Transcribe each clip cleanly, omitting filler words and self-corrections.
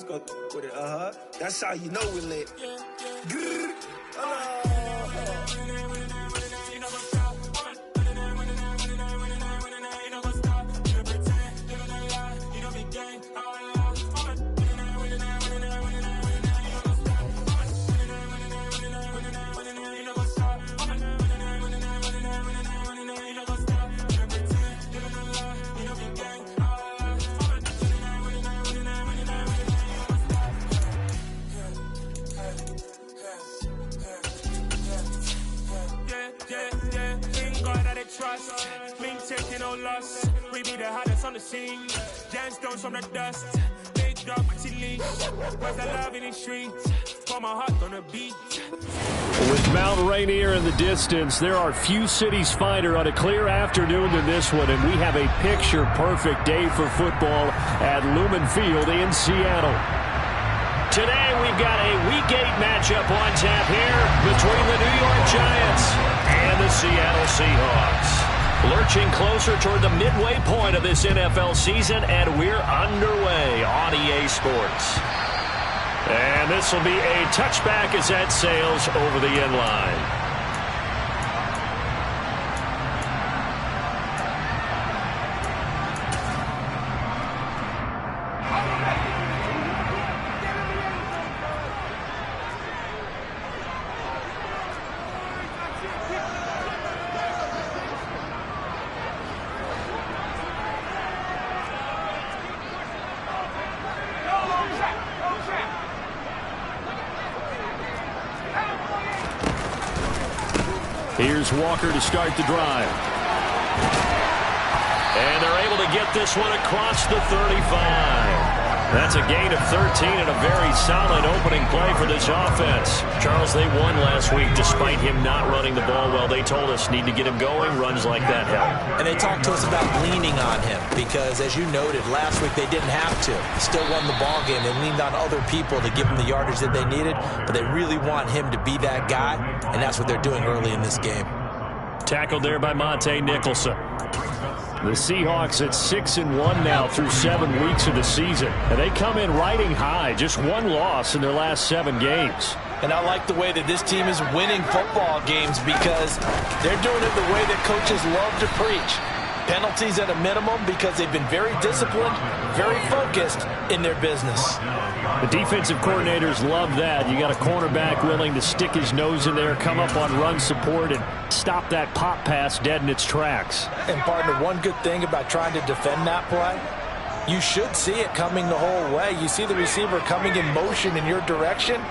with it, That's how you know we're lit. Trust, me taking no loss. We be the hottest on the scene. Gemstones from the dust. Big dog, leash. Where's the love in the streets? For my heart on the beat. With Mount Rainier in the distance, there are few cities finer on a clear afternoon than this one, and we have a picture-perfect day for football at Lumen Field in Seattle. Today, we've got a Week 8 matchup on tap here between the New York Giants and the Seattle Seahawks. Lurching closer toward the midway point of this NFL season, and we're underway on EA Sports. And this will be a touchback as that sails over the end line. Here's Walker to start the drive. And they're able to get this one across the 35. That's a gain of 13 and a very solid opening play for this offense. Charles, they won last week despite him not running the ball well. They told us need to get him going. Runs like that help. And they talked to us about leaning on him because, as you noted, last week they didn't have to. They still won the ball game. They leaned on other people to give them the yardage that they needed, but they really want him to be that guy, and that's what they're doing early in this game. Tackled there by Monte Nicholson. The Seahawks at 6-1 now through 7 weeks of the season. And they come in riding high, just one loss in their last 7 games. And I like the way that this team is winning football games because they're doing it the way that coaches love to preach. Penalties at a minimum because they've been very disciplined, very focused in their business. The defensive coordinators love that. You got a cornerback willing to stick his nose in there, come up on run support, and stop that pop pass dead in its tracks. And, partner, one good thing about trying to defend that play, you should see it coming the whole way. You see the receiver coming in motion in your direction.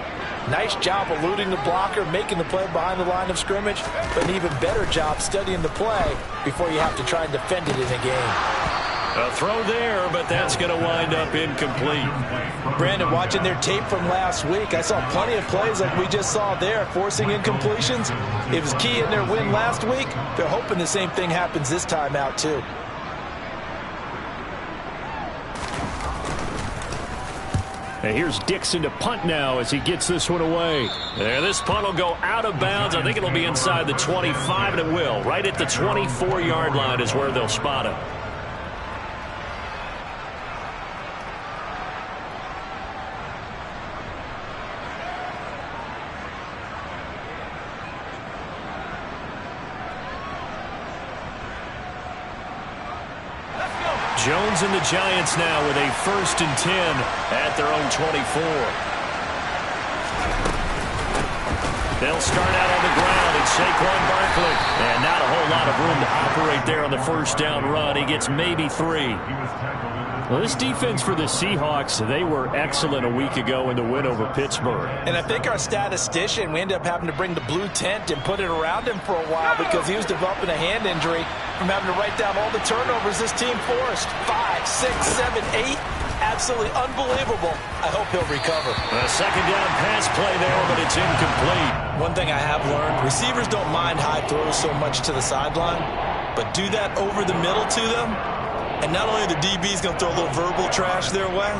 Nice job eluding the blocker, making the play behind the line of scrimmage, but an even better job studying the play before you have to try and defend it in a game. A throw there, but that's going to wind up incomplete. Brandon, watching their tape from last week, I saw plenty of plays like we just saw there, forcing incompletions. It was key in their win last week. They're hoping the same thing happens this time out, too. And here's Dixon to punt now as he gets this one away. There, this punt will go out of bounds. I think it'll be inside the 25, and it will. Right at the 24-yard line is where they'll spot it. Jones and the Giants now with a 1st and 10 at their own 24. They'll start out on the ground. It's Saquon Barkley. And not a whole lot of room to operate there on the first down run. He gets maybe 3. Well, this defense for the Seahawks, they were excellent a week ago in the win over Pittsburgh. And I think our statistician, we ended up having to bring the blue tent and put it around him for a while because he was developing a hand injury from having to write down all the turnovers this team forced. 5, 6, 7, 8. Absolutely unbelievable. I hope he'll recover. A second down pass play there, but it's incomplete. One thing I have learned, receivers don't mind high throws so much to the sideline, but do that over the middle to them, and not only the DB's going to throw a little verbal trash their way,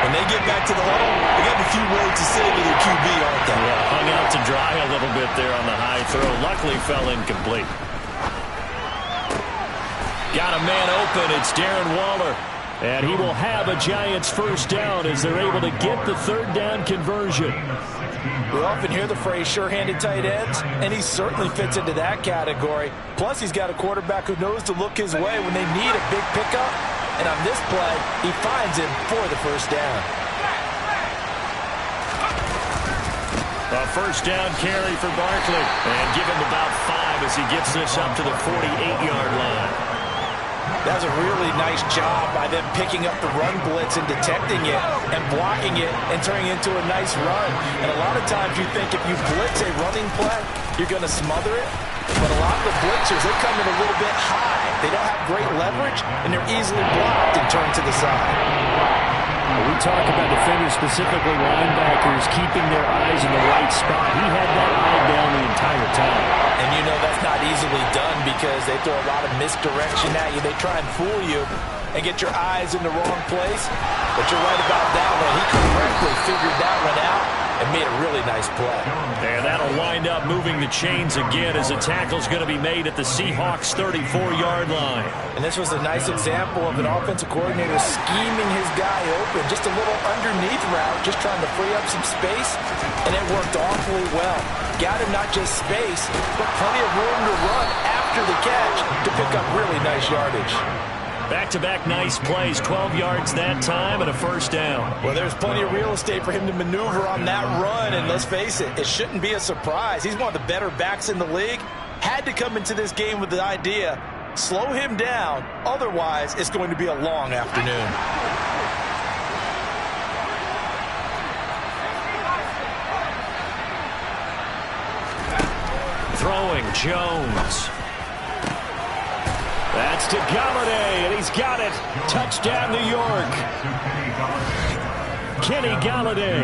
when they get back to the huddle, they got a few words to say to their QB, aren't they? Yeah, hung out to dry a little bit there on the high throw. Luckily fell incomplete. Got a man open. It's Darren Waller. And he will have a Giants first down as they're able to get the third down conversion. We often hear the phrase sure-handed tight ends, and he certainly fits into that category. Plus, he's got a quarterback who knows to look his way when they need a big pickup. And on this play, he finds him for the first down. A first down carry for Barkley. And give him about 5 as he gets this up to the 48-yard line. That's a really nice job by them picking up the run blitz and detecting it and blocking it and turning it into a nice run. And a lot of times you think if you blitz a running play, you're going to smother it. But a lot of the blitzers, they come in a little bit high. They don't have great leverage, and they're easily blocked and turned to the side. We talk about defenders, specifically linebackers, keeping their eyes in the right spot. He had that eye down the entire time. And you know that's not easily done because they throw a lot of misdirection at you. They try and fool you and get your eyes in the wrong place. But you're right about that one. He correctly figured that one out and made a really nice play. And that'll wind up moving the chains again as a tackle's going to be made at the Seahawks' 34-yard line. And this was a nice example of an offensive coordinator scheming his guy open. Just a little underneath route, just trying to free up some space, and it worked awfully well. Got him not just space, but plenty of room to run after the catch to pick up really nice yardage. Back-to-back nice plays, 12 yards that time and a first down. Well, there's plenty of real estate for him to maneuver on that run, and let's face it, it shouldn't be a surprise. He's one of the better backs in the league. Had to come into this game with the idea, slow him down, otherwise it's going to be a long afternoon. Throwing, Jones. That's to Galladay, and he's got it. Touchdown, New York. Kenny Galladay,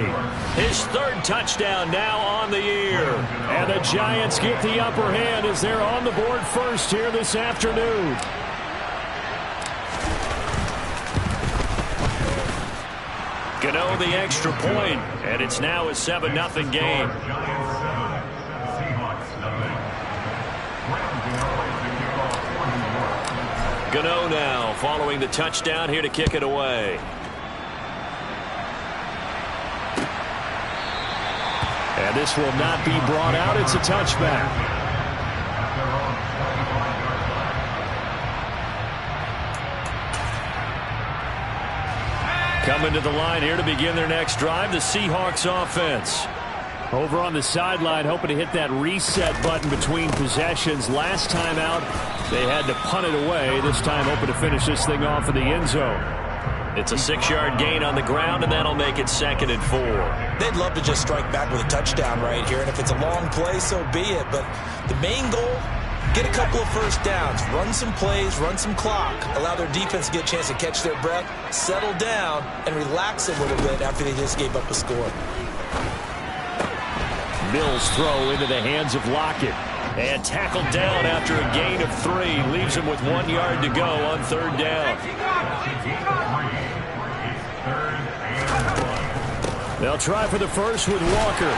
his third touchdown now on the year. And the Giants get the upper hand as they're on the board first here this afternoon. Gano the extra point, and it's now a 7-0 game. Gano now following the touchdown here to kick it away. And this will not be brought out. It's a touchback. Coming to the line here to begin their next drive, the Seahawks offense. Over on the sideline, hoping to hit that reset button between possessions. Last time out, they had to punt it away. This time, hoping to finish this thing off in the end zone. It's a 6-yard gain on the ground, and that'll make it 2nd and 4. They'd love to just strike back with a touchdown right here, and if it's a long play, so be it. But the main goal, get a couple of first downs, run some plays, run some clock, allow their defense to get a chance to catch their breath, settle down, and relax a little bit after they just gave up a score. Mills throw into the hands of Lockett. And tackled down after a gain of 3. Leaves him with 1 yard to go on 3rd down. They'll try for the first with Walker.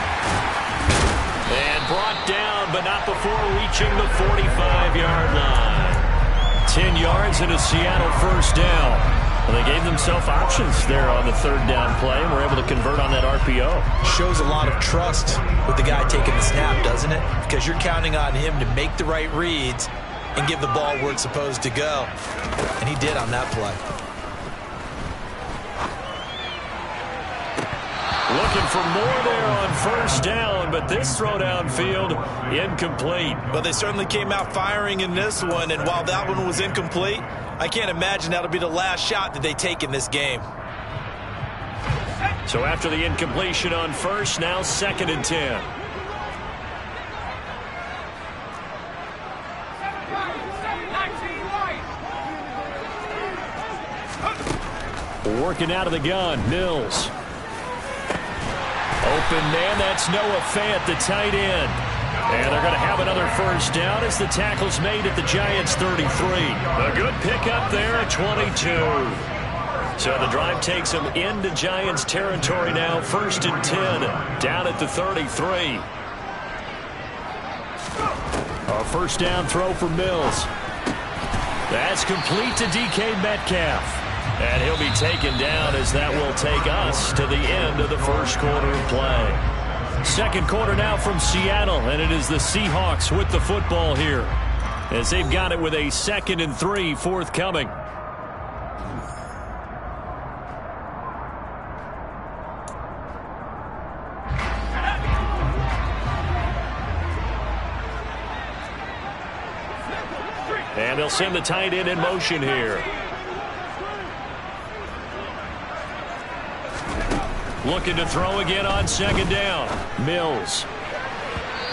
And brought down, but not before reaching the 45-yard line. 10 yards and a Seattle first down. Well, they gave themselves options there on the 3rd down play and were able to convert on that RPO. Shows a lot of trust with the guy taking the snap, doesn't it? Because you're counting on him to make the right reads and give the ball where it's supposed to go. And he did on that play. Looking for more there on first down, but this throw downfield incomplete. But they certainly came out firing in this one, and while that one was incomplete, I can't imagine that'll be the last shot that they take in this game. So after the incompletion on first, now 2nd and 10. Working out of the gun, Mills. Open man, that's Noah Fant, the tight end. And they're going to have another first down as the tackle's made at the Giants' 33. A good pickup there at 22. So the drive takes them into Giants territory now. 1st and 10, down at the 33. A first down throw for Mills. That's complete to DK Metcalf. And he'll be taken down as that will take us to the end of the first quarter of play. Second quarter now from Seattle, and it is the Seahawks with the football here as they've got it with a 2nd and 3 forthcoming. And they'll send the tight end in motion here. Looking to throw again on 2nd down. Mills.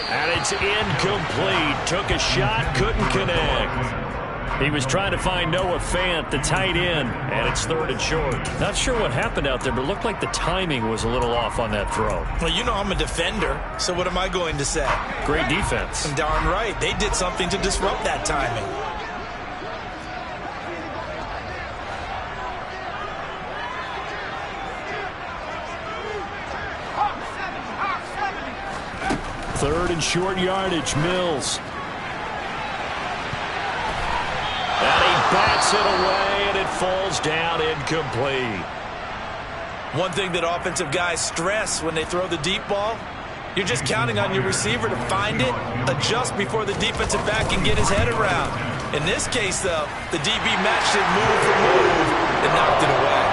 And it's incomplete. Took a shot, couldn't connect. He was trying to find Noah Fant, the tight end, and it's 3rd and short. Not sure what happened out there, but it looked like the timing was a little off on that throw. Well, you know I'm a defender, so what am I going to say? Great defense. Darn right. They did something to disrupt that timing. Third and short yardage, Mills. And he bats it away, and it falls down incomplete. One thing that offensive guys stress when they throw the deep ball, you're just counting on your receiver to find it, adjust before the defensive back can get his head around. In this case, though, the DB matched it move for move and knocked it away.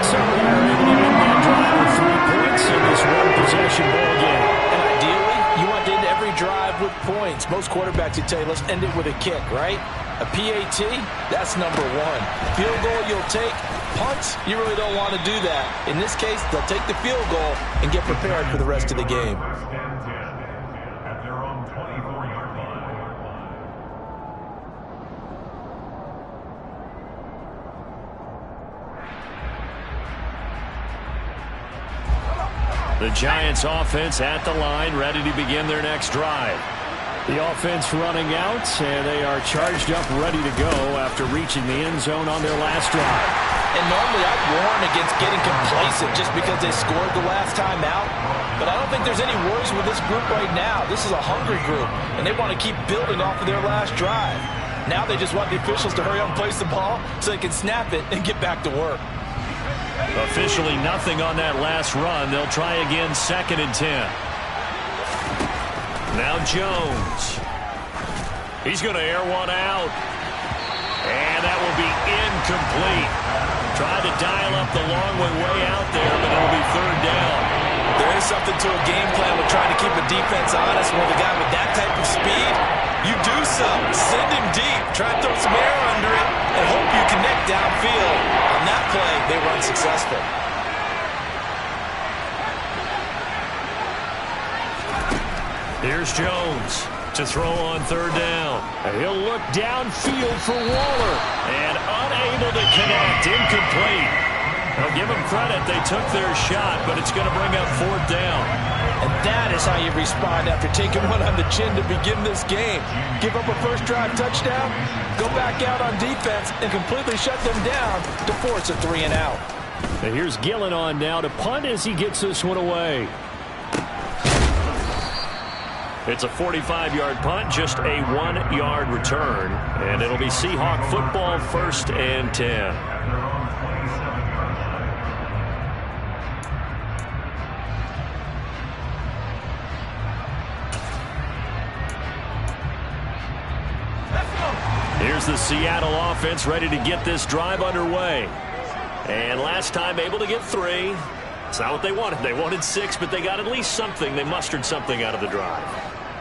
So they're able to end that drive with 3 points in this one-possession ball game. You want to end every drive with points. Most quarterbacks would tell you, let's end it with a kick, right? A PAT, that's number 1. Field goal you'll take. Punts, you really don't want to do that. In this case, they'll take the field goal and get prepared for the rest of the game. The Giants offense at the line, ready to begin their next drive. The offense running out, and they are charged up, ready to go after reaching the end zone on their last drive. And normally I'd warn against getting complacent just because they scored the last time out. But I don't think there's any worries with this group right now. This is a hungry group, and they want to keep building off of their last drive. Now they just want the officials to hurry up and place the ball so they can snap it and get back to work. Officially nothing on that last run. They'll try again, 2nd and 10. Now Jones. He's going to air one out. And that will be incomplete. Tried to dial up the long way out there, but it'll be 3rd down. There is something to a game plan with trying to keep a defense honest. With a guy with that type of speed, you do something. Send him deep. Try to throw some air under it and hope you connect downfield. On that play, they were unsuccessful. Here's Jones to throw on 3rd down. And he'll look downfield for Waller. And unable to connect. Incomplete. I'll give them credit. They took their shot, but it's going to bring up 4th down. And that is how you respond after taking one on the chin to begin this game. Give up a first drive touchdown, go back out on defense, and completely shut them down to force a 3 and out. And here's Gillen on now to punt as he gets this one away. It's a 45-yard punt, just a 1-yard return. And it'll be Seahawk football, 1st and 10. Here's the Seattle offense ready to get this drive underway. And last time able to get 3. It's not what they wanted. They wanted 6, but they got at least something. They mustered something out of the drive.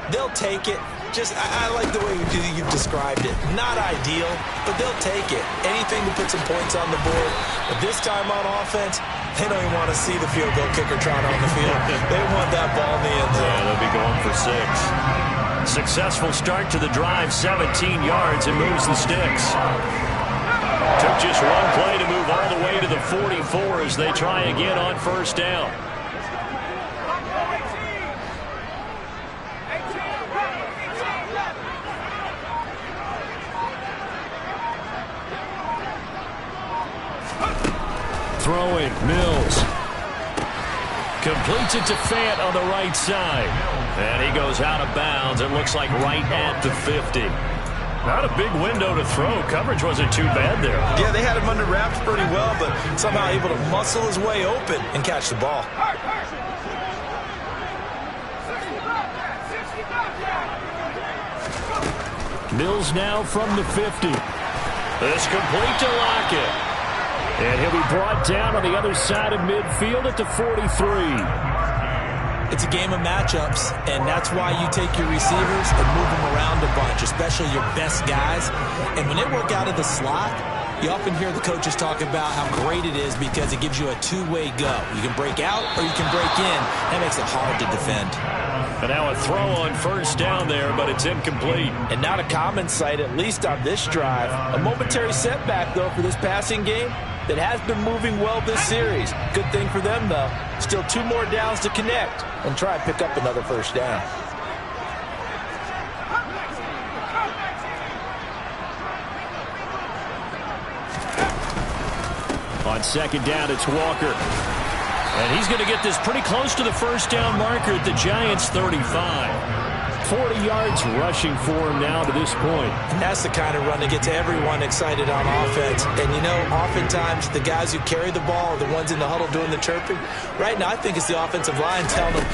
They'll take it. I like the way you've described it. Not ideal, but they'll take it. Anything to put some points on the board. But this time on offense, they don't even want to see the field goal kicker trot on the field. They want that ball in the end zone. Yeah, they'll be going for 6. Successful start to the drive, 17 yards, and moves the sticks. Took just one play to move all the way to the 44 as they try again on 1st down. Throwing, Mills. Completes it to Fant on the right side. And he goes out of bounds. It looks like right at the 50. Not a big window to throw. Coverage wasn't too bad there. Yeah, they had him under wraps pretty well, but somehow able to muscle his way open and catch the ball. Mills now from the 50. This complete to Lockett. And he'll be brought down on the other side of midfield at the 43. It's a game of matchups, and that's why you take your receivers and move them around a bunch, especially your best guys. And when they work out of the slot, you often hear the coaches talk about how great it is because it gives you a two-way go. You can break out or you can break in. That makes it hard to defend. And now a throw on first down there, but it's incomplete. And not a common sight, at least on this drive. A momentary setback, though, for this passing game that has been moving well this series. Good thing for them, though. Still 2 more downs to connect and try and pick up another first down. On second down, it's Walker. And he's going to get this pretty close to the first down marker at the Giants' 35. 40 yards rushing for him now to this point. And that's the kind of run that gets everyone excited on offense. And, you know, oftentimes the guys who carry the ball are the ones in the huddle doing the chirping. Right now, I think it's the offensive line telling them,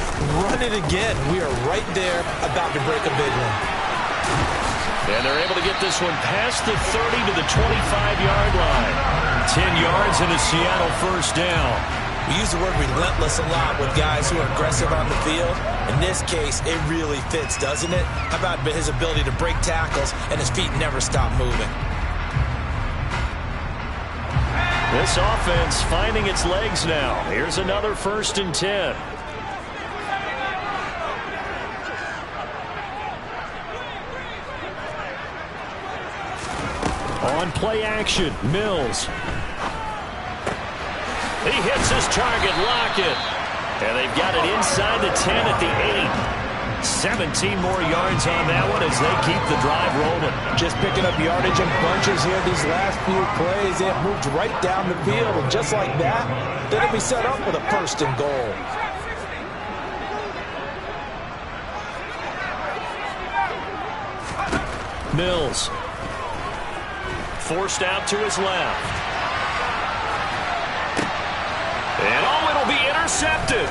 run it again. We are right there about to break a big one. And they're able to get this one past the 30 to the 25-yard line. 10 yards and a Seattle first down. We use the word relentless a lot with guys who are aggressive on the field. In this case, it really fits, doesn't it? How about his ability to break tackles and his feet never stop moving? This offense finding its legs now. Here's another 1st and 10. On play action, Mills. He hits his target, Lockett. And they've got it inside the 10 at the 8. 17 more yards on that one as they keep the drive rolling. Just picking up yardage in bunches here these last few plays. They have moved right down the field, and just like that, they'll be set up with a 1st and goal. Mills. Forced out to his left. And oh, it'll be intercepted.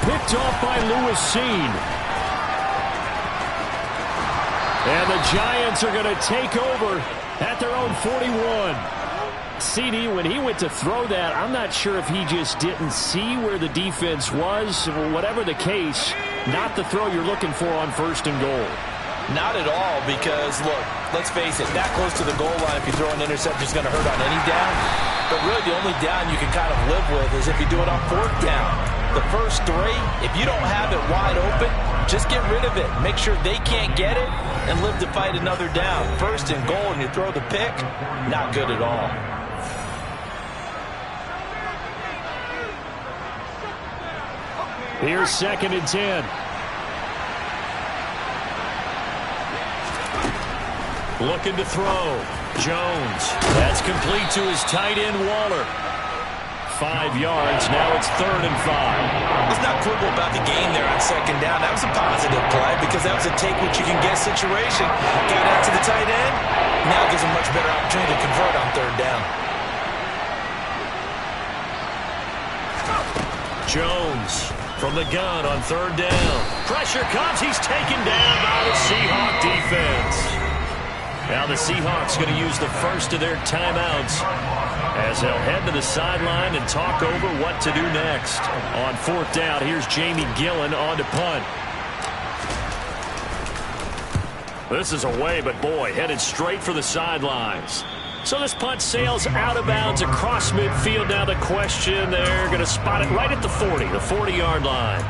Picked off by Lewis Cine. And the Giants are going to take over at their own 41. CD, when he went to throw that, I'm not sure if he just didn't see where the defense was. Whatever the case, not the throw you're looking for on 1st and goal. Not at all, because, look, let's face it, that close to the goal line, if you throw an interception, is going to hurt on any down. But really, the only down you can kind of live with is if you do it on 4th down. The first 3, if you don't have it wide open, just get rid of it. Make sure they can't get it and live to fight another down. 1st and goal, and you throw the pick, not good at all. Here's 2nd and 10. Looking to throw. Jones. That's complete to his tight end, Waller. 5 yards. Now it's 3rd and 5. Let's not quibble about the gain there on 2nd down. That was a positive play because that was a take-what-you-can-get situation. Got out to the tight end. Now gives him much better opportunity to convert on 3rd down. Jones from the gun on 3rd down. Pressure comes. He's taken down by the Seahawk defense. Now the Seahawks going to use the first of their timeouts as they'll head to the sideline and talk over what to do next. On 4th down, here's Jamie Gillen on to punt. This is away, but boy, headed straight for the sidelines. So this punt sails out of bounds across midfield. Now the question, they're going to spot it right at the 40, the 40-yard line.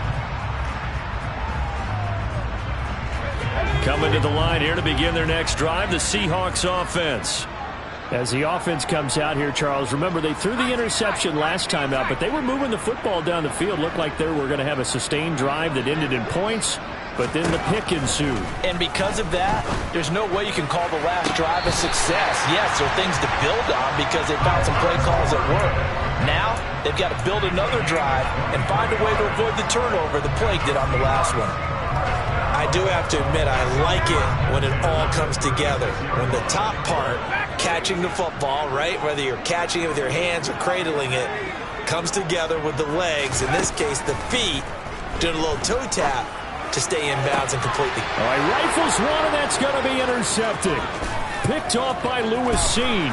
Coming to the line here to begin their next drive, the Seahawks offense. As the offense comes out here, Charles, remember they threw the interception last time out, but they were moving the football down the field. Looked like they were going to have a sustained drive that ended in points, but then the pick ensued. And because of that, there's no way you can call the last drive a success. Yes, there are things to build on because they found some play calls that work. Now, they've got to build another drive and find a way to avoid the turnover the plague did on the last one. I do have to admit, I like it when it all comes together. When the top part, catching the football, right, whether you're catching it with your hands or cradling it, comes together with the legs, in this case the feet, doing a little toe tap to stay in bounds and completely. All right, rifles one, and that's going to be intercepted. Picked off by Lewis Cine.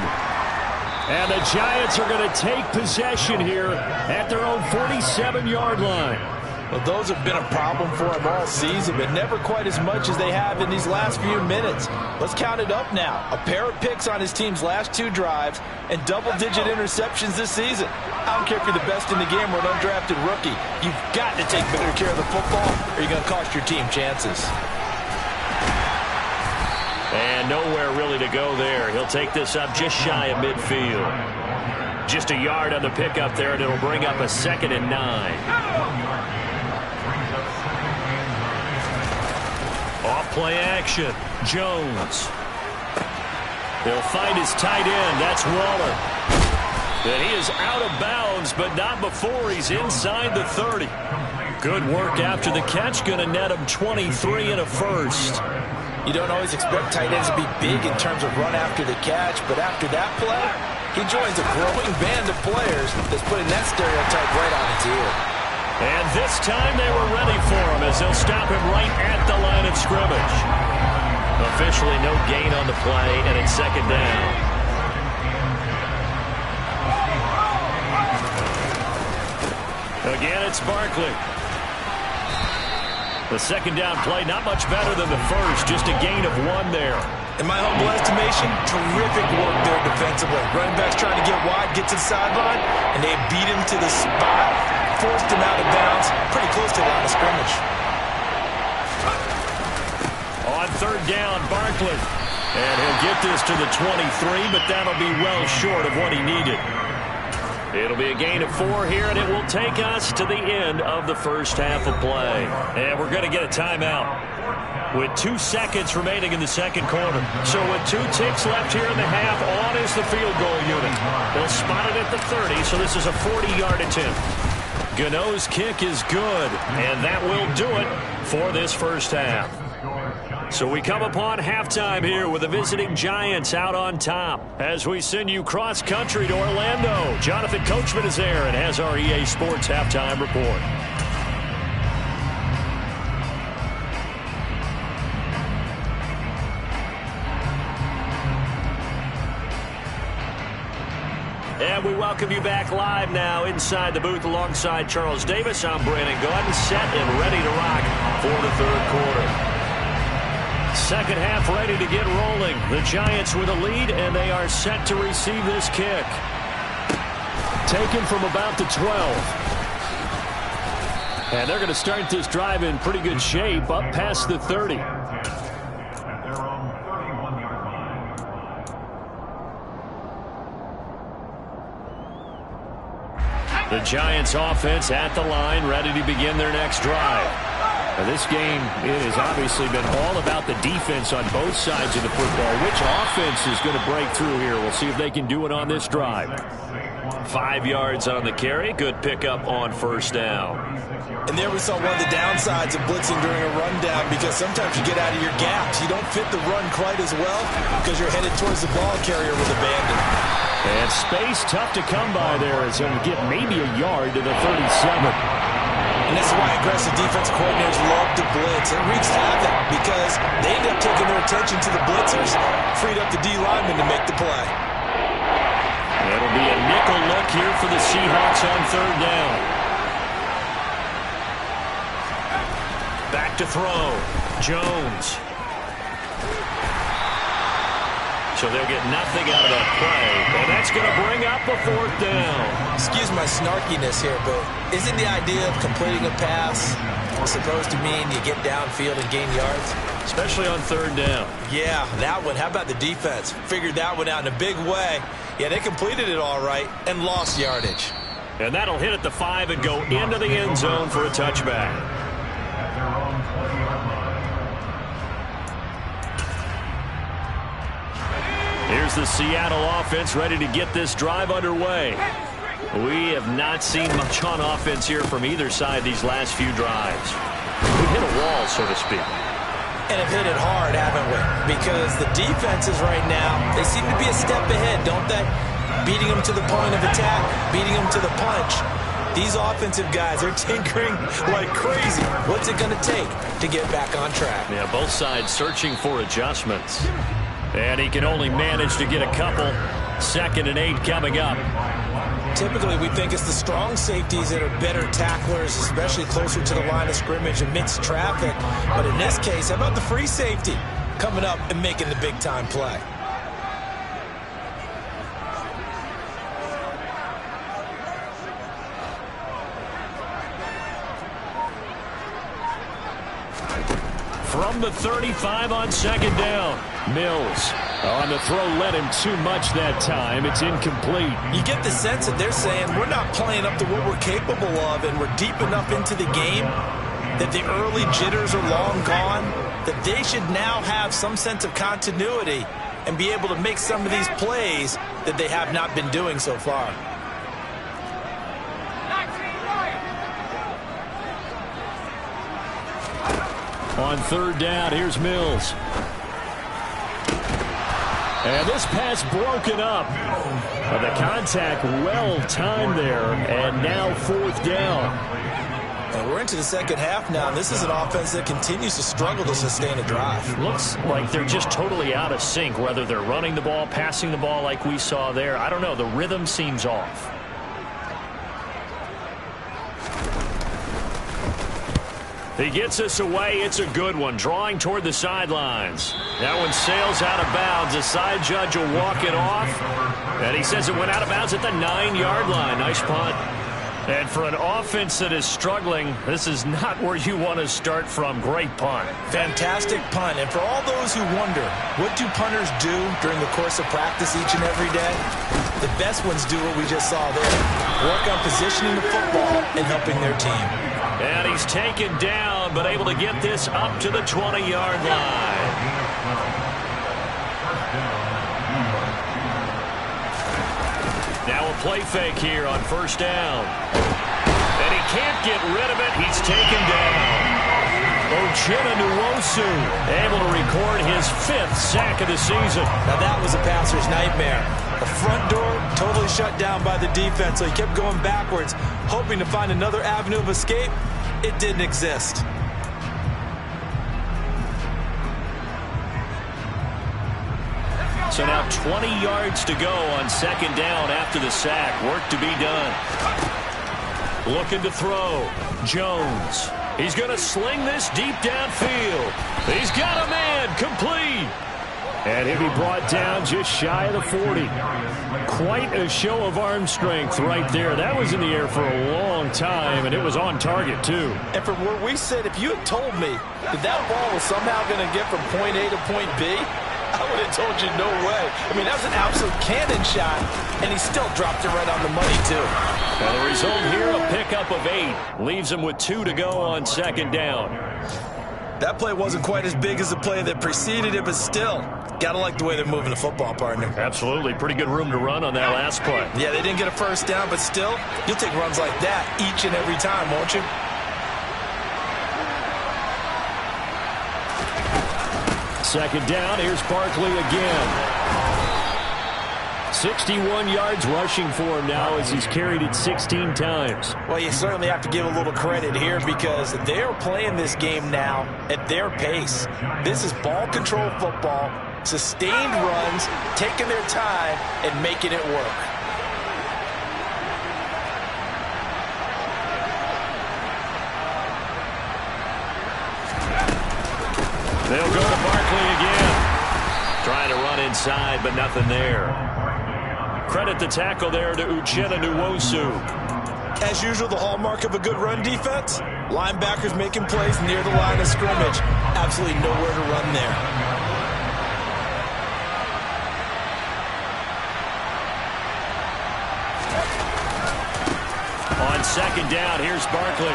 And the Giants are going to take possession here at their own 47-yard line. Well, those have been a problem for them all season, but never quite as much as they have in these last few minutes. Let's count it up now. A pair of picks on his team's last 2 drives and double-digit interceptions this season. I don't care if you're the best in the game or an undrafted rookie. You've got to take better care of the football or you're going to cost your team chances. And nowhere really to go there. He'll take this up just shy of midfield. Just a yard on the pickup there, and it'll bring up a 2nd and 9. Off play action. Jones. They'll find his tight end. That's Waller. And he is out of bounds, but not before he's inside the 30. Good work after the catch. Going to net him 23 and a first. You don't always expect tight ends to be big in terms of run after the catch, but after that play, he joins a growing band of players that's putting that stereotype right on its ear. And this time they were ready for him as they'll stop him right at the line of scrimmage. Officially no gain on the play, and it's 2nd down. Again, it's Barkley. The 2nd down play, not much better than the first, just a gain of 1 there. In my humble estimation, terrific work there defensively. Running back's trying to get wide, get to the sideline, and they beat him to the spot, forced him out of bounds, pretty close to the line of scrimmage. On 3rd down, Barkley. And he'll get this to the 23, but that'll be well short of what he needed. It'll be a gain of 4 here, and it will take us to the end of the first half of play. And we're going to get a timeout with 2 seconds remaining in the 2nd quarter. So with 2 ticks left here in the half, on is the field goal unit. They'll spot it at the 30, so this is a 40-yard attempt. Gano's kick is good, and that will do it for this first half. So we come upon halftime here with the visiting Giants out on top. As we send you cross-country to Orlando, Jonathan Coachman is there and has our EA Sports halftime report. And we welcome you back live now inside the booth alongside Charles Davis. I'm Brandon Gaudin, set and ready to rock for the 3rd quarter. 2nd half ready to get rolling. The Giants with a lead, and they are set to receive this kick. Taken from about the 12. And they're going to start this drive in pretty good shape, up past the 30. The Giants offense at the line, ready to begin their next drive. Now this game, it has obviously been all about the defense on both sides of the football. Which offense is going to break through here? We'll see if they can do it on this drive. 5 yards on the carry. Good pickup on 1st down. And there we saw one of the downsides of blitzing during a rundown, because sometimes you get out of your gaps. You don't fit the run quite as well because you're headed towards the ball carrier with abandon. And space tough to come by there as he'll get maybe a yard to the 37. And this is why aggressive defensive coordinators love to blitz. It wreaks havoc because they end up taking their attention to the blitzers, freed up the D lineman to make the play. It'll be a nickel look here for the Seahawks on 3rd down. Back to throw. Jones. So they'll get nothing out of that play. And that's going to bring up a 4th down. Excuse my snarkiness here, but isn't the idea of completing a pass supposed to mean you get downfield and gain yards? Especially on 3rd down. Yeah, that one. How about the defense? Figured that one out in a big way. Yeah, they completed it all right and lost yardage. And that'll hit at the 5 and go into the end zone for a touchback. Here's the Seattle offense ready to get this drive underway. We have not seen much on offense here from either side these last few drives. We hit a wall, so to speak. And have hit it hard, haven't we? Because the defenses right now, they seem to be a step ahead, don't they? Beating them to the point of attack, beating them to the punch. These offensive guys are tinkering like crazy. What's it going to take to get back on track? Yeah, both sides searching for adjustments. And he can only manage to get a couple. 2nd and 8 coming up. Typically, we think it's the strong safeties that are better tacklers, especially closer to the line of scrimmage amidst traffic. But in this case, how about the free safety coming up and making the big-time play? From the 35 on 2nd down. Mills on the throw led him too much that time. It's incomplete. You get the sense that they're saying we're not playing up to what we're capable of, and we're deep enough into the game that the early jitters are long gone, that they should now have some sense of continuity and be able to make some of these plays that they have not been doing so far. On 3rd down, here's Mills. And this pass broken up. The contact well timed there, and now 4th down. And we're into the 2nd half now, and this is an offense that continues to struggle to sustain a drive. Looks like they're just totally out of sync, whether they're running the ball, passing the ball like we saw there. I don't know. The rhythm seems off. He gets us away. It's a good one. Drawing toward the sidelines. That one sails out of bounds. The side judge will walk it off. And he says it went out of bounds at the 9-yard line. Nice punt. And for an offense that is struggling, this is not where you want to start from. Great punt. Fantastic punt. And for all those who wonder, what do punters do during the course of practice each and every day? The best ones do what we just saw there. Work on positioning the football and helping their team. And he's taken down, but able to get this up to the 20-yard line. Now a play fake here on 1st down. And he can't get rid of it. He's taken down. Uchenna Nwosu able to record his 5th sack of the season. Now that was a passer's nightmare. The front door totally shut down by the defense, so he kept going backwards, hoping to find another avenue of escape. It didn't exist. So now 20 yards to go on 2nd down after the sack. Work to be done. Looking to throw. Jones. He's going to sling this deep downfield. He's got a man. Complete. And he'll be brought down just shy of the 40. Quite a show of arm strength right there. That was in the air for a long time, and it was on target, too. And from where we sit, if you had told me that ball was somehow going to get from point A to point B, I would have told you no way. I mean, that was an absolute cannon shot, and he still dropped it right on the money, too. Well, the result here, a pickup of 8. Leaves him with 2 to go on 2nd down. That play wasn't quite as big as the play that preceded it, but still, got to like the way they're moving the football, partner. Absolutely. Pretty good room to run on that last play. Yeah, they didn't get a 1st down, but still, you'll take runs like that each and every time, won't you? Second down, here's Barkley again. 61 yards rushing for him now as he's carried it 16 times. Well, you certainly have to give a little credit here because they're playing this game now at their pace. This is ball control football, sustained runs, taking their time, and making it work. They'll go to Barkley again. Trying to run inside, but nothing there. Credit the tackle there to Uchenna Nwosu. As usual, the hallmark of a good run defense, linebackers making plays near the line of scrimmage. Absolutely nowhere to run there. On 2nd down, here's Barkley.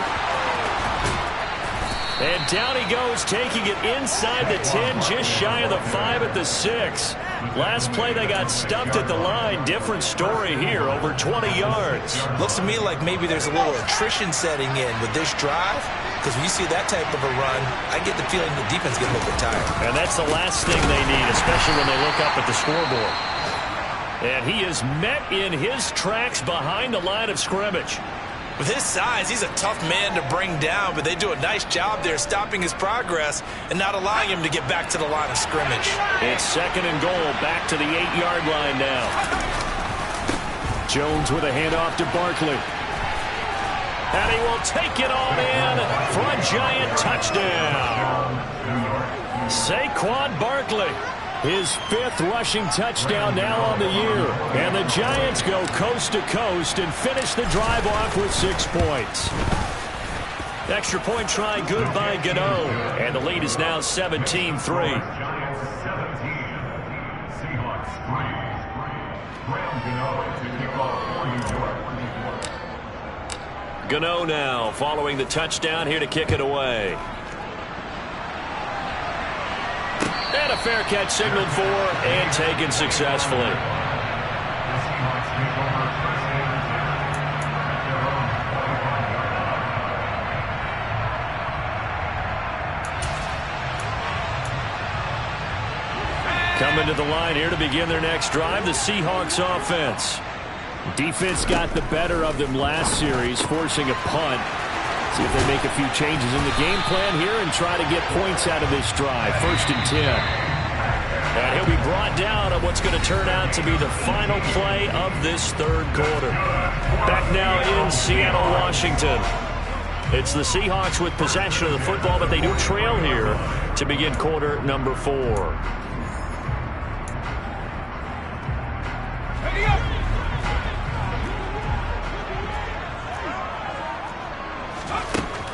And down he goes, taking it inside the 10, just shy of the 5 at the 6. Last play they got stuffed at the line. Different story here, over 20 yards. Looks to me like maybe there's a little attrition setting in with this drive, because when you see that type of a run, I get the feeling the defense gets a little bit tired. And that's the last thing they need, especially when they look up at the scoreboard. And he is met in his tracks behind the line of scrimmage. With his size, he's a tough man to bring down, but they do a nice job there stopping his progress and not allowing him to get back to the line of scrimmage. It's 2nd and goal, back to the 8-yard line now. Jones with a handoff to Barkley. And he will take it on in for a Giant touchdown. Saquon Barkley, his 5th rushing touchdown now on the year. And the Giants go coast to coast and finish the drive off with 6 points. Extra point try good by Gano. And the lead is now 17-3. Gano now following the touchdown, here to kick it away. And a fair catch signaled for and taken successfully. Coming to the line here to begin their next drive, the Seahawks offense. Defense got the better of them last series, forcing a punt. See if they make a few changes in the game plan here and try to get points out of this drive. 1st and 10. And he'll be brought down on what's going to turn out to be the final play of this 3rd quarter. Back now in Seattle, Washington. It's the Seahawks with possession of the football, but they do trail here to begin quarter number 4.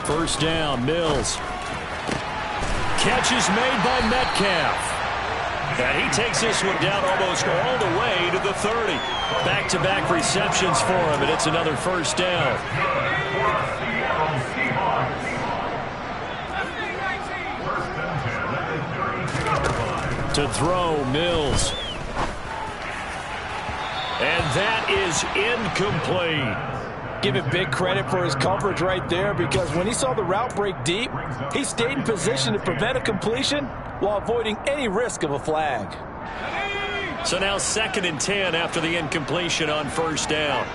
First down, Mills. Catch is made by Metcalf. And he takes this one down almost all the way to the 30. Back-to-back receptions for him, and it's another first down. To throw, Mills. And that is incomplete. Give him big credit for his coverage right there, because when he saw the route break deep, he stayed in position to prevent a completion while avoiding any risk of a flag. So now 2nd and 10 after the incompletion on first down.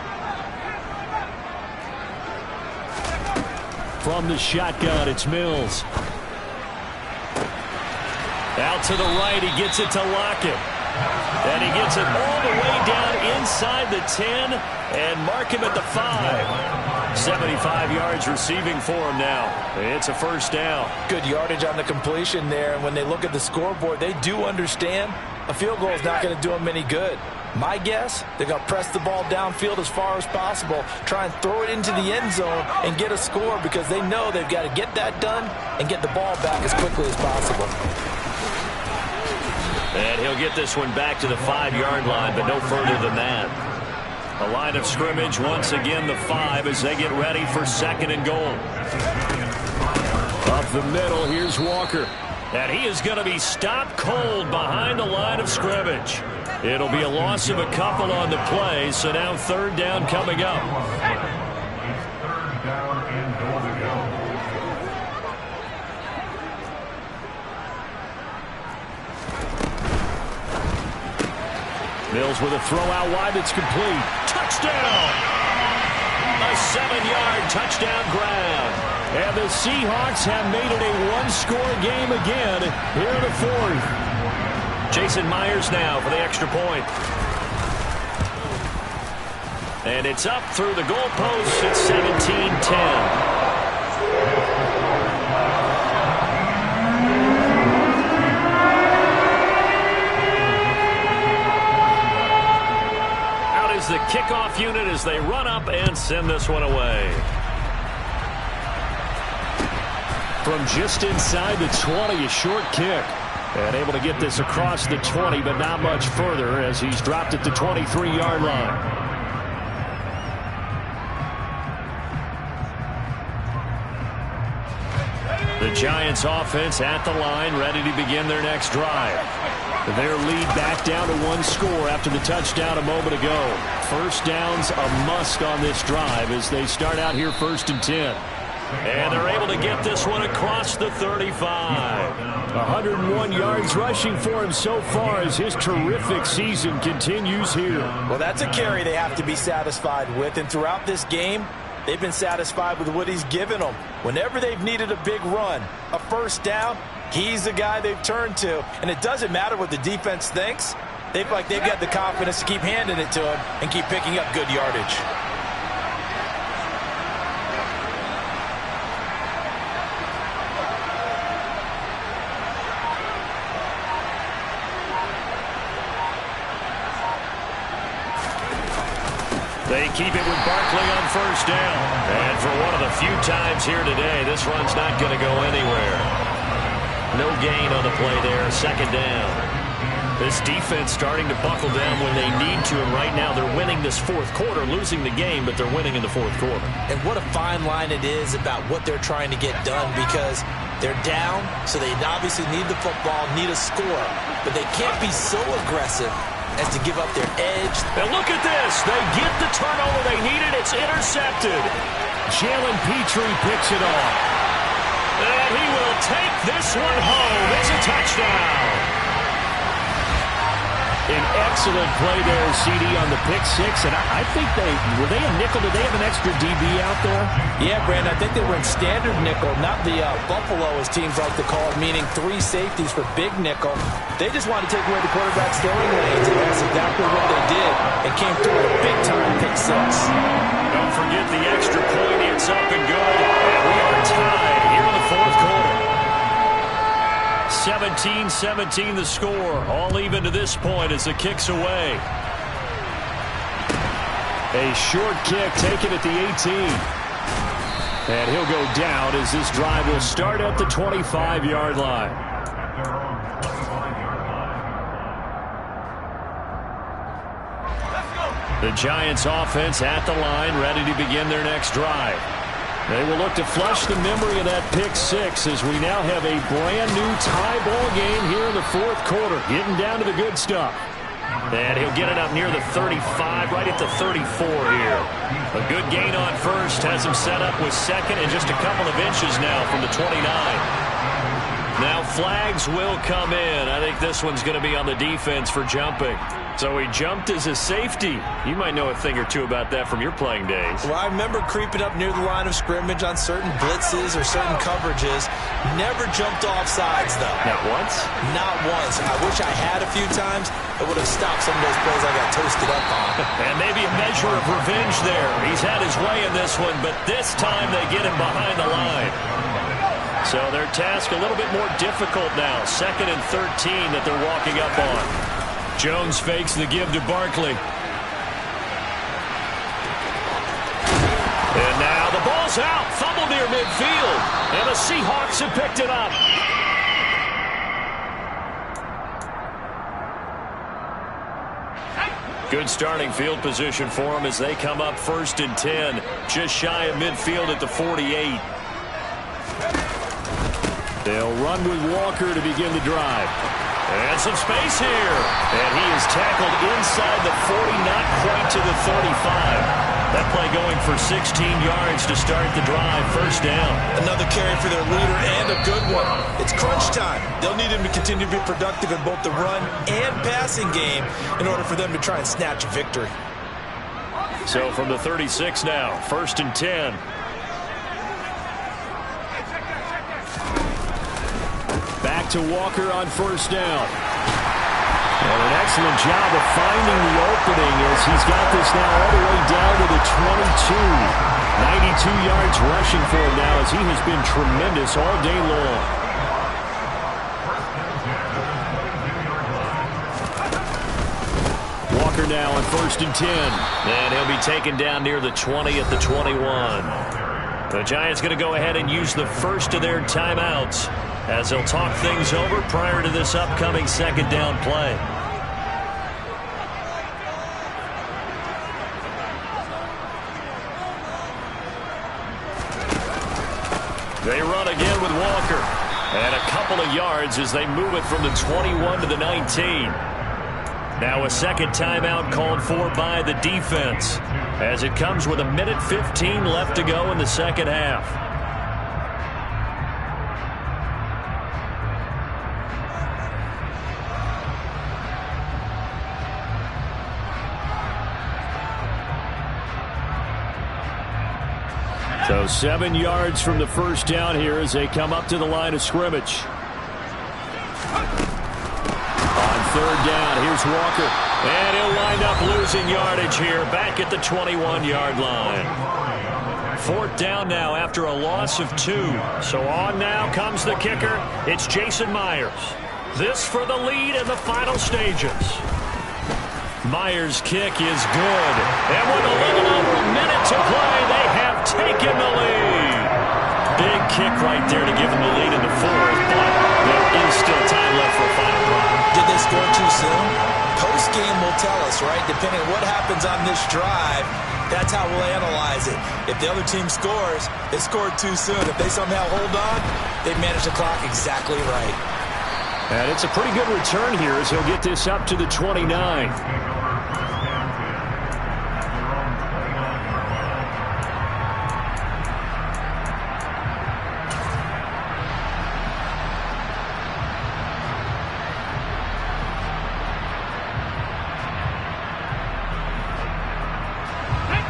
From the shotgun, it's Mills. Out to the right, he gets it to Lockett. And he gets it all the way down inside the 10 and mark him at the 5. 75 yards receiving for him now. It's a first down. Good yardage on the completion there. And when they look at the scoreboard, they do understand a field goal is not going to do them any good. My guess, they're going to press the ball downfield as far as possible, try and throw it into the end zone and get a score, because they know they've got to get that done and get the ball back as quickly as possible. And he'll get this one back to the 5-yard line, but no further than that. A line of scrimmage, once again the 5 as they get ready for 2nd and goal. Up the middle, here's Walker. And he is going to be stopped cold behind the line of scrimmage. It'll be a loss of a couple on the play, so now 3rd down coming up. Mills with a throw out wide that's complete. Touchdown! A 7-yard touchdown grab. And the Seahawks have made it a one-score game again here in the 4th. Jason Myers now for the extra point. And it's up through the goalposts. It's 17-10. The kickoff unit as they run up and send this one away. From just inside the 20, a short kick. And able to get this across the 20, but not much further as he's dropped at the 23-yard line. The Giants offense at the line, ready to begin their next drive. Their lead back down to one score after the touchdown a moment ago. First down's a must on this drive as they start out here 1st and 10. And they're able to get this one across the 35. 101 yards rushing for him so far as his terrific season continues here. Well, that's a carry they have to be satisfied with. And throughout this game, they've been satisfied with what he's given them. Whenever they've needed a big run, a first down, he's the guy they've turned to. And it doesn't matter what the defense thinks. They feel like they've got the confidence to keep handing it to him and keep picking up good yardage. They keep it with Barkley on first down. And for one of the few times here today, this run's not going to go anywhere. No gain on the play there, 2nd down. This defense starting to buckle down when they need to, and right now they're winning this 4th quarter, losing the game, but they're winning in the 4th quarter. And what a fine line it is about what they're trying to get done, because they're down, so they obviously need the football, need a score, but they can't be so aggressive as to give up their edge. And look at this. They get the turnover they needed. It's intercepted. Jalen Petrie picks it off. And he will take this one home. It's a touchdown. An excellent play there, CD, on the pick six. And I think were they a nickel? Did they have an extra DB out there? Yeah, Brandon, I think they were in standard nickel, not the Buffalo, as teams like to call it, meaning 3 safeties for big nickel. They just wanted to take away the quarterback's throwing lanes, and that's exactly what they did, and came through with a big-time pick six. Don't forget the extra point. It's up and good. And we are tied here in the 4th quarter. 17-17 the score. All even to this point as the kick's away. A short kick taken at the 18. And he'll go down as this drive will start at the 25-yard line. The Giants offense at the line, ready to begin their next drive. They will look to flush the memory of that pick six as we now have a brand new tie ball game here in the 4th quarter. Getting down to the good stuff. And he'll get it up near the 35, right at the 34 here. A good gain on first, has him set up with 2nd and just a couple of inches now from the 29. Now flags will come in. I think this one's going to be on the defense for jumping. So he jumped as a safety. You might know a thing or two about that from your playing days. Well, I remember creeping up near the line of scrimmage on certain blitzes or certain coverages. Never jumped off sides, though. Not once? Not once. I wish I had a few times. It would have stopped some of those plays I got toasted up on. And maybe a measure of revenge there. He's had his way in this one, but this time they get him behind the line. So their task a little bit more difficult now. 2nd and 13 that they're walking up on. Jones fakes the give to Barkley. And now the ball's out. Fumble near midfield. And the Seahawks have picked it up. Good starting field position for them as they come up 1st and 10. Just shy of midfield at the 48. They'll run with Walker to begin the drive. And some space here. And he is tackled inside the 40, not quite to the 35. That play going for 16 yards to start the drive. 1st down. Another carry for their leader and a good one. It's crunch time. They'll need him to continue to be productive in both the run and passing game in order for them to try and snatch a victory. So from the 36 now, 1st and 10. Back to Walker on 1st down. And an excellent job of finding the opening as he's got this now all the way down to the 22. 92 yards rushing for him now as he has been tremendous all day long. Walker now on 1st and 10. And he'll be taken down near the 20 at the 21. The Giants going to go ahead and use the first of their timeouts as they'll talk things over prior to this upcoming 2nd down play. They run again with Walker. And a couple of yards as they move it from the 21 to the 19. Now a second timeout called for by the defense as it comes with 1:15 left to go in the second half. So 7 yards from the first down here as they come up to the line of scrimmage. On third down, here's Walker. And he'll wind up losing yardage here back at the 21-yard line. Fourth down now after a loss of 2. So on now comes the kicker. It's Jason Myers. This for the lead in the final stages. Myers' kick is good. And with a little over a minute to play, they have taken the lead. Big kick right there to give them the lead in the fourth, but there is still time left for a final drive. Did they score too soon? Post-game will tell us, right? Depending on what happens on this drive, that's how we'll analyze it. If the other team scores, they scored too soon. If they somehow hold on, they've managed the clock exactly right. And it's a pretty good return here as he'll get this up to the 29.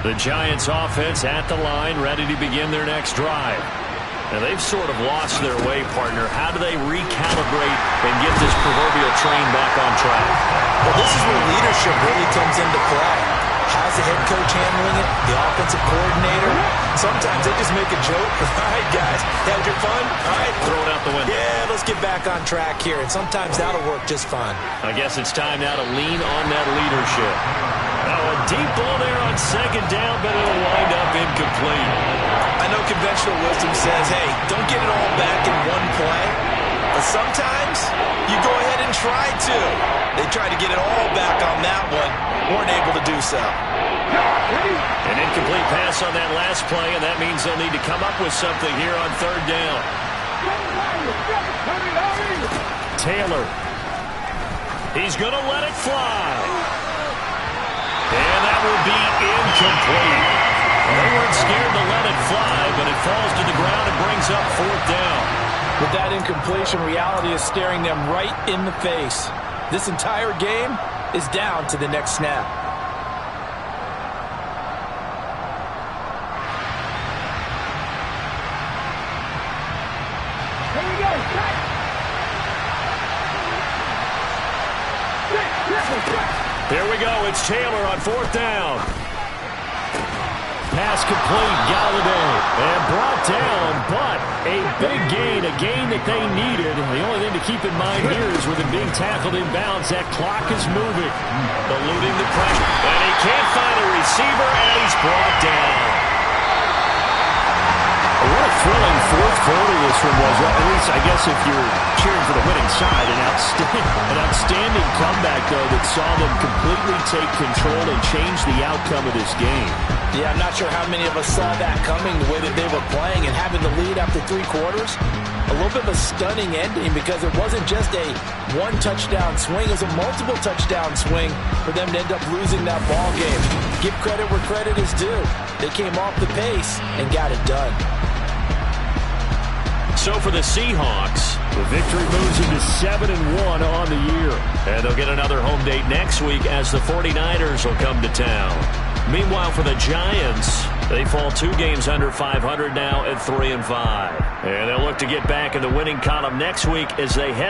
The Giants offense at the line, ready to begin their next drive. Now they've sort of lost their way, partner. How do they recalibrate and get this proverbial train back on track? Well, this is where leadership really comes into play. How's the head coach handling it? The offensive coordinator? Sometimes they just make a joke. All right, guys, had your fun? All right. Throw it out the window. Yeah, let's get back on track here. And sometimes that'll work just fine. I guess it's time now to lean on that leadership. Now a deep ball there on second down, but it'll wind up incomplete. I know conventional wisdom says, hey, don't get it all back in one play. But sometimes you go ahead and try to. They tried to get it all back on that one. Weren't able to do so. An incomplete pass on that last play, and that means they'll need to come up with something here on third down. Taylor. He's going to let it fly. And that will be incomplete. Well, they weren't scared to let it fly, but it falls to the ground and brings up fourth down. With that incompletion, reality is staring them right in the face. This entire game is down to the next snap. Here we go. Here we go. It's Taylor on fourth down. Pass complete. Galladay. And brought down, but a big gain. A gain that they needed. The only thing to keep in mind here is with him being tackled in bounds, that clock is moving. Eluding the pressure. And he can't find a receiver, and he's brought down. What a thrilling fourth quarter this one was. At least, I guess, if you're cheering for the winning side, an outstanding comeback, though, that saw them completely take control and change the outcome of this game. Yeah, I'm not sure how many of us saw that coming, the way that they were playing, and having the lead after 3 quarters. A little bit of a stunning ending because it wasn't just a one-touchdown swing. It was a multiple touchdown swing for them to end up losing that ball game. Give credit where credit is due. They came off the pace and got it done. So for the Seahawks, the victory moves into 7-1 on the year. And they'll get another home date next week as the 49ers will come to town. Meanwhile, for the Giants, they fall 2 games under 500 now at 3-5. And they'll look to get back in the winning column next week as they head